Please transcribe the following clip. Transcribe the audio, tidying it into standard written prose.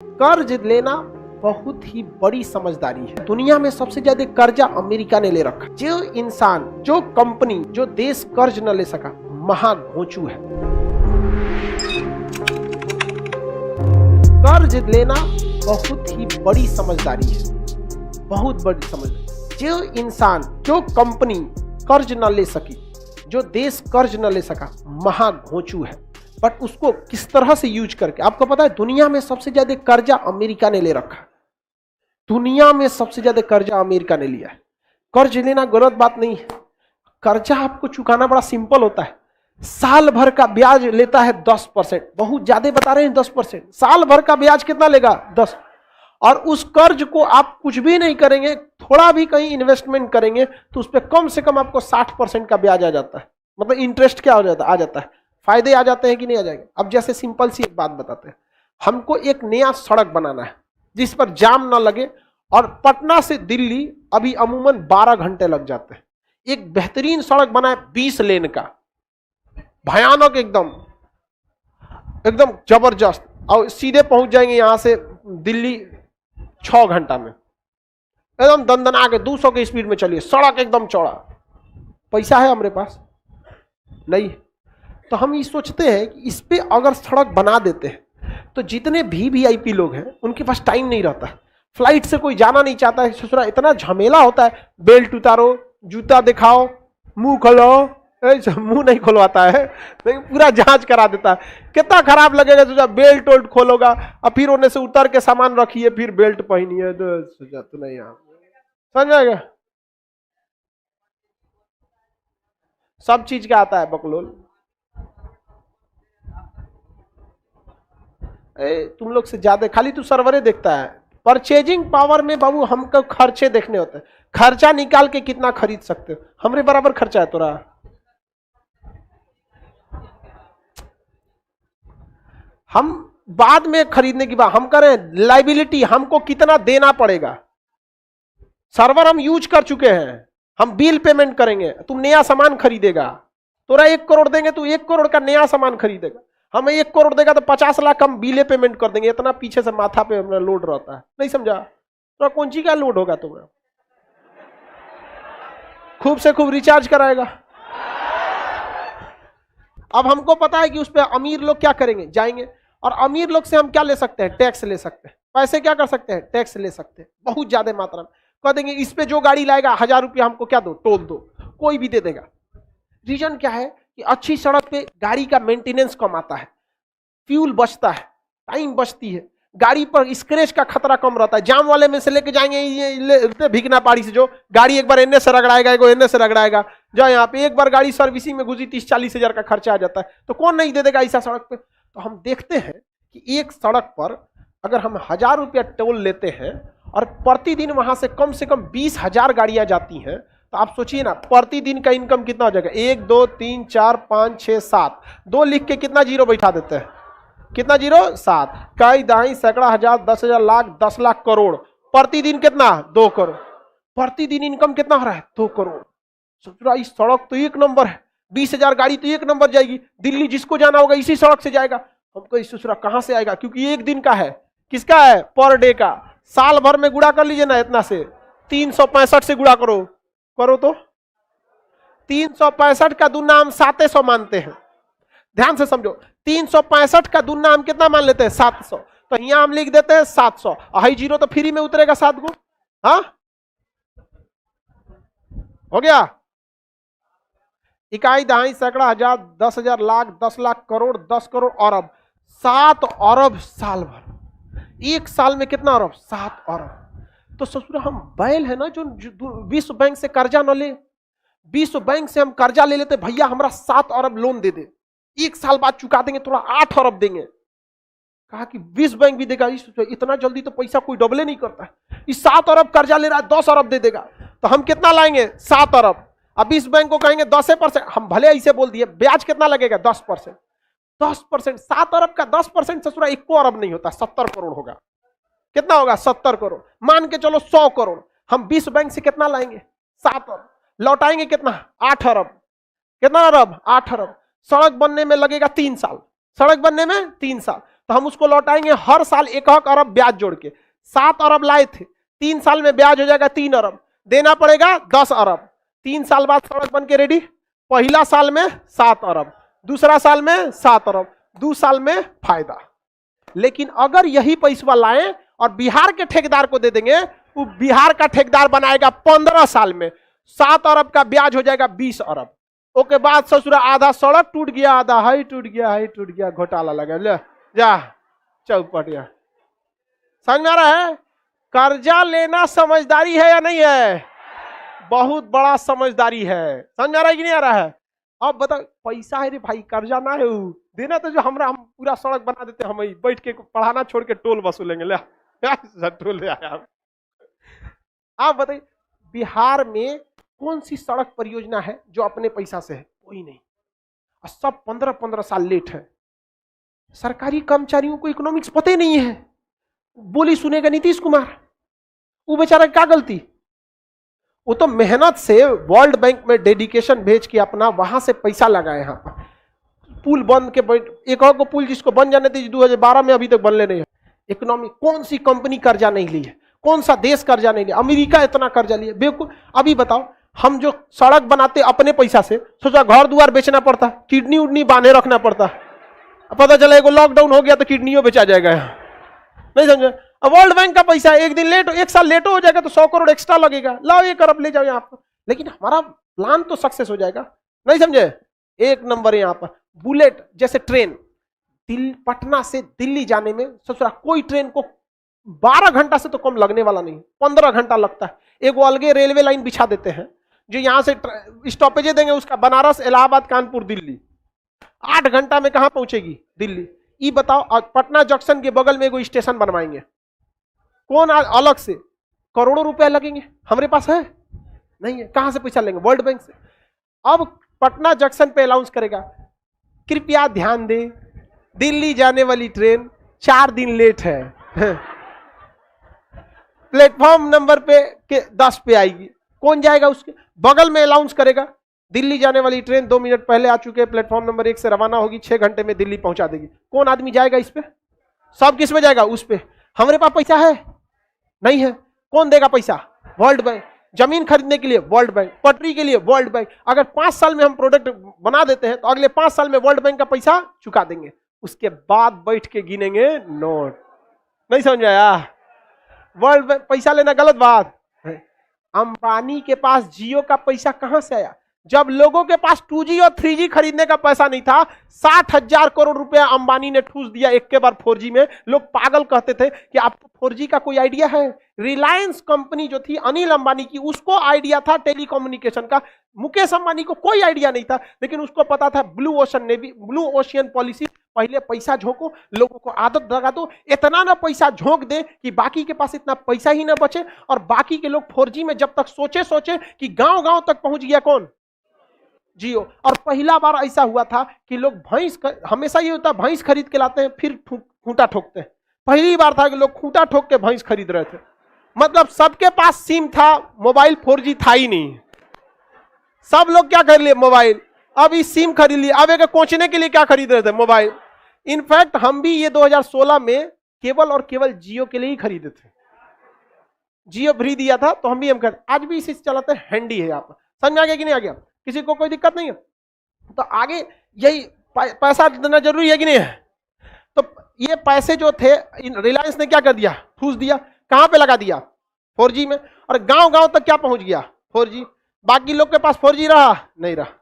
कर्ज लेना बहुत ही बड़ी समझदारी है। दुनिया में सबसे ज्यादा कर्जा अमेरिका ने ले रखा। जो इंसान, जो कंपनी, जो देश कर्ज न ले सका, महाघोंचू है। कर्ज लेना बहुत ही बड़ी समझदारी है, बहुत बड़ी समझदारी। जो इंसान, जो कंपनी कर्ज न ले सकी, जो देश कर्ज न ले सका, महाघोंचू है। बट उसको किस तरह से यूज करके, आपको पता है दुनिया में सबसे ज्यादा कर्जा अमेरिका ने ले रखा। दुनिया में सबसे ज्यादा कर्जा अमेरिका ने लिया है। कर्ज लेना गलत बात नहीं है। कर्जा आपको चुकाना बड़ा सिंपल होता है। साल भर का ब्याज लेता है 10%। बहुत ज्यादा बता रहे हैं 10%। साल भर का ब्याज कितना लेगा? 10। और उस कर्ज को आप कुछ भी नहीं करेंगे, थोड़ा भी कहीं इन्वेस्टमेंट करेंगे तो उस पर कम से कम आपको 60% का ब्याज आ जाता है। मतलब इंटरेस्ट क्या हो जाता है? आ जाता है। फायदे आ जाते हैं कि नहीं आ जाएंगे? अब जैसे सिंपल सी एक बात बताते हैं। हमको एक नया सड़क बनाना है जिस पर जाम ना लगे, और पटना से दिल्ली अभी अमूमन 12 घंटे लग जाते हैं। एक बेहतरीन सड़क बनाए 20 लेन का, भयानक, एकदम एकदम जबरदस्त, और सीधे पहुंच जाएंगे यहां से दिल्ली 6 घंटा में, एकदम दंदना के 200 की स्पीड में चलिए, सड़क एकदम चौड़ा। पैसा है हमारे पास? नहीं। तो हम ये सोचते हैं कि इस पे अगर सड़क बना देते हैं तो जितने भी वीआईपी लोग हैं उनके पास टाइम नहीं रहता है। फ्लाइट से कोई जाना नहीं चाहता है, ससुरा इतना झमेला होता है। बेल्ट उतारो, जूता दिखाओ, मुंह खोलो, मुंह नहीं खुलवाता है लेकिन पूरा जांच करा देता है। कितना खराब लगेगा सोचा, बेल्ट वोल्ट खोलोगा और फिर उन्हें से उतर के सामान रखिए, फिर बेल्ट पहनिए, सोचा तो नहीं, समझ आएगा? सब चीज का आता है बकलोल। तुम लोग से ज्यादा खाली तू सर्वरे देखता है। परचेजिंग पावर में बाबू हमको खर्चे देखने होते हैं। खर्चा निकाल के कितना खरीद सकते हो? हमरे बराबर खर्चा है तोरा। हम बाद में खरीदने की बात हम करें, लाइबिलिटी हमको कितना देना पड़ेगा। सर्वर हम यूज कर चुके हैं, हम बिल पेमेंट करेंगे, तुम नया सामान खरीदेगा, तोरा 1 करोड़ देंगे, तू 1 करोड़ का नया सामान खरीदेगा। हमें 1 करोड़ देगा तो 50 लाख हम बिले पेमेंट कर देंगे। इतना पीछे से माथा पे अपना लोड रहता है, नहीं समझा? तो कौन सी का लोड होगा तुम्हें? खूब से खूब रिचार्ज कराएगा। अब हमको पता है कि उस पर अमीर लोग क्या करेंगे, जाएंगे, और अमीर लोग से हम क्या ले सकते हैं? टैक्स ले सकते हैं। पैसे क्या कर सकते हैं? टैक्स ले सकते हैं, बहुत ज्यादा मात्रा में। कह देंगे इस पे जो गाड़ी लाएगा 1000 रुपया हमको क्या दो, टोल दो, कोई भी दे देगा। रीजन क्या है कि अच्छी सड़क पे गाड़ी का मेंटेनेंस कम आता है, फ्यूल बचता है, टाइम बचती है, गाड़ी पर स्क्रैच का खतरा कम रहता है। जाम वाले में से लेके जाएंगे ये भिगना पाड़ी से, जो गाड़ी एक बार एने से रगड़ाएगा, एगो एने से रगड़ाएगा, जो यहाँ पे एक बार गाड़ी सर्विसिंग में गुजरी 30-40 हजार का खर्चा आ जाता है। तो कौन नहीं दे देगा ऐसा सड़क पे? तो हम देखते हैं कि एक सड़क पर अगर हम 1000 रुपया टोल लेते हैं और प्रतिदिन वहां से कम 20,000 गाड़ियां जाती हैं, तो आप सोचिए ना प्रतिदिन का इनकम कितना हो जाएगा। 1 2 3 4 5 6 7, 2 लिख के कितना जीरो बैठा देते हैं? कितना जीरो? 7। कई दाई सैकड़ा हजार, 10,000 लाख, 10 लाख करोड़। प्रतिदिन कितना? 2 करोड़। प्रतिदिन इनकम कितना हो रहा है? 2 करोड़। सोच इस सड़क तो एक नंबर है, 20,000 गाड़ी तो एक नंबर जाएगी, दिल्ली जिसको जाना होगा इसी सड़क से जाएगा। हमको इस दूसरा कहां से आएगा? क्योंकि एक दिन का है। किसका है? पर डे का। साल भर में गुड़ा कर लीजिए ना, इतना से 365 से गुड़ा करो तो 365 का दूना हम 700 मानते हैं। ध्यान से समझो, 365 का दूना हम कितना मान लेते हैं? 700। तो यहां हम लिख देते हैं 700, हाई जीरो तो फ्री में उतरेगा 7 गो। हाँ हो गया। इकाई दहाई सैकड़ा हजार, 10,000 लाख, 10 लाख करोड़, 10 करोड़ अरब, 7 अरब साल भर। एक साल में कितना अरब? 7 अरब। तो ससुरा हम बैल है ना जो विश्व बैंक से कर्जा न ले। विश्व बैंक से हम कर्जा ले लेते, भैया हमारा 7 अरब लोन दे दे, 1 साल बाद चुका देंगे, थोड़ा 8 अरब देंगे। कहा कि विश्व बैंक भी देगा? इतना जल्दी तो पैसा कोई डबले नहीं करता है। इस 7 अरब कर्जा ले रहा है, 10 अरब दे देगा, तो हम कितना लाएंगे? 7 अरब। अब विश्व बैंक को कहेंगे 10%, हम भले ऐसे बोल दिए, ब्याज कितना लगेगा? 10%। 10%, 7 अरब का 10% ससुरा 1 अरब नहीं होता, 70 करोड़ होगा। कितना होगा? 70 करोड़। मान के चलो 100 करोड़। हम विश्व बैंक से कितना लाएंगे? 7 अरब। लौटाएंगे कितना? 8 अरब। कितना अरब? 8 अरब। सड़क बनने में लगेगा 3 साल, सड़क बनने में 3 साल। तो हम उसको लौटाएंगे हर साल 1 अरब ब्याज जोड़ के। 7 अरब लाए थे, 3 साल में ब्याज हो जाएगा 3 अरब, देना पड़ेगा 10 अरब। 3 साल बाद सड़क बन के रेडी, पहला साल में 7 अरब, दूसरा साल में 7 अरब, 2 साल में फायदा। लेकिन अगर यही पैसा लाएं और बिहार के ठेकेदार को दे देंगे, वो बिहार का ठेकेदार बनाएगा 15 साल में 7 अरब का ब्याज हो जाएगा 20 अरब। ओके बाद ससुरा आधा सड़क टूट गया, आधा हाई टूट गया, हाई टूट गया, घोटाला लगा, ले जा चौपटिया। समझ में आ रहा है? कर्जा लेना समझदारी है या नहीं है? बहुत बड़ा समझदारी है। समझ में आ रहा है कि नहीं आ रहा है? अब बताओ, पैसा है रे भाई, कर्जा ना है वो देना, तो जो हम पूरा सड़क बना देते, हम बैठ के पढ़ाना छोड़ के टोल वसूलेंगे, ले टोल ले आया। आप बताइए बिहार में कौन सी सड़क परियोजना है जो अपने पैसा से है? कोई नहीं। और सब 15-15 साल लेट है। सरकारी कर्मचारियों को इकोनॉमिक्स पता ही नहीं है, बोली सुनेगा नीतीश कुमार, वो बेचारा क्या गलती? वो तो मेहनत से वर्ल्ड बैंक में डेडिकेशन भेज के अपना वहां से पैसा लगाए। यहाँ पर पुल बंद के बैठ, एक और को पुल जिसको बन जाने थे 2012 में, अभी तक बनले नहीं है। इकोनॉमी, कौन सी कंपनी कर्जा नहीं ली है? कौन सा देश कर्जा नहीं लिया? अमेरिका इतना कर्जा लिया बेवकूफ। अभी बताओ, हम जो सड़क बनाते अपने पैसा से, सोचा घर दुआर बेचना पड़ता, किडनी उडनी बांधे रखना पड़ता, पता चला एगो लॉकडाउन हो गया तो किडनियों बेचा जाएगा। नहीं समझे? अब वर्ल्ड बैंक का पैसा है, एक दिन लेट, 1 साल लेट हो जाएगा तो 100 करोड़ एक्स्ट्रा लगेगा, लाओ 1 अरब ले जाओ यहाँ पर। लेकिन हमारा प्लान तो सक्सेस हो जाएगा। नहीं समझे? एक नंबर यहाँ पर बुलेट जैसे ट्रेन, पटना से दिल्ली जाने में ससुरा कोई ट्रेन को 12 घंटा से तो कम लगने वाला नहीं, 15 घंटा लगता है। एक अलगे रेलवे लाइन बिछा देते हैं जो यहां से स्टॉपेज देंगे उसका, बनारस, इलाहाबाद, कानपुर, दिल्ली, 8 घंटा में कहां पहुंचेगी? दिल्ली। ये बताओ, पटना जंक्शन के बगल में एगो स्टेशन बनवाएंगे, कौन अलग से करोड़ों रुपया लगेंगे, हमारे पास है नहीं है, कहां से पैसा लेंगे? वर्ल्ड बैंक से। अब पटना जंक्शन पे अनाउंस करेगा, कृपया ध्यान दें, दिल्ली जाने वाली ट्रेन 4 दिन लेट है, प्लेटफॉर्म नंबर पे 10 पे आएगी। कौन जाएगा? उसके बगल में अनाउंस करेगा, दिल्ली जाने वाली ट्रेन 2 मिनट पहले आ चुके हैं, प्लेटफॉर्म नंबर 1 से रवाना होगी, 6 घंटे में दिल्ली पहुंचा देगी। कौन आदमी जाएगा इस पे? सब किस पे जाएगा? उस पे। हमारे पास पैसा है नहीं है, कौन देगा पैसा? World bank. जमीन खरीदने के लिए वर्ल्ड बैंक, पटरी के लिए वर्ल्ड बैंक। अगर 5 साल में हम प्रोडक्ट बना देते हैं तो अगले 5 साल में वर्ल्ड बैंक का पैसा चुका देंगे। उसके बाद बैठ के गिनेंगे नोट। नहीं समझ आया? वर्ल्ड बैंक पैसा लेना गलत बात है। अंबानी के पास जियो का पैसा कहां से आया? जब लोगों के पास 2G और 3G खरीदने का पैसा नहीं था, 60,000 करोड़ रुपया अंबानी ने ठूस दिया एक के बार 4G में। लोग पागल कहते थे कि आपको 4G का कोई आइडिया है? रिलायंस कंपनी जो थी अनिल अंबानी की, उसको आइडिया था टेलीकम्युनिकेशन का। मुकेश अंबानी को कोई आइडिया नहीं था, लेकिन उसको पता था ब्लू ओशियन पॉलिसी, पहले पैसा झोंको, लोगों को आदत लगा दो, इतना ना पैसा झोंक दे कि बाकी के पास इतना पैसा ही ना बचे, और बाकी के लोग 4G में जब तक सोचे कि गांव गांव तक पहुंच गया कौन? जियो। और पहला बार ऐसा हुआ था कि लोग हमेशा ये होता है भैंस खरीद के लाते हैं फिर खूंटा ठोकते हैं। पहली बार था कि लोग खूंटा ठोक के भैंस खरीद रहे थे। मतलब सबके पास सिम था, मोबाइल 4G था ही नहीं। सब लोग क्या कर लिए? मोबाइल। अब इस सिम खरीद लिए, अब एक कोचने के लिए क्या खरीद रहे थे? मोबाइल। इनफैक्ट हम भी ये 2016 में केवल और केवल जियो के लिए ही खरीदे थे। जियो फ्री दिया था तो हम भी आज भी इसे चलाते हैं, हैंडी है। आप समझ में आ गया कि नहीं आ गया? किसी को कोई दिक्कत नहीं है? तो आगे यही पैसा देना जरूरी है कि नहीं है? तो ये पैसे जो थे रिलायंस ने क्या कर दिया? ठूस दिया। कहां पे लगा दिया? 4G में। और गांव गांव तक क्या पहुंच गया? 4G। बाकी लोग के पास 4G रहा नहीं रहा।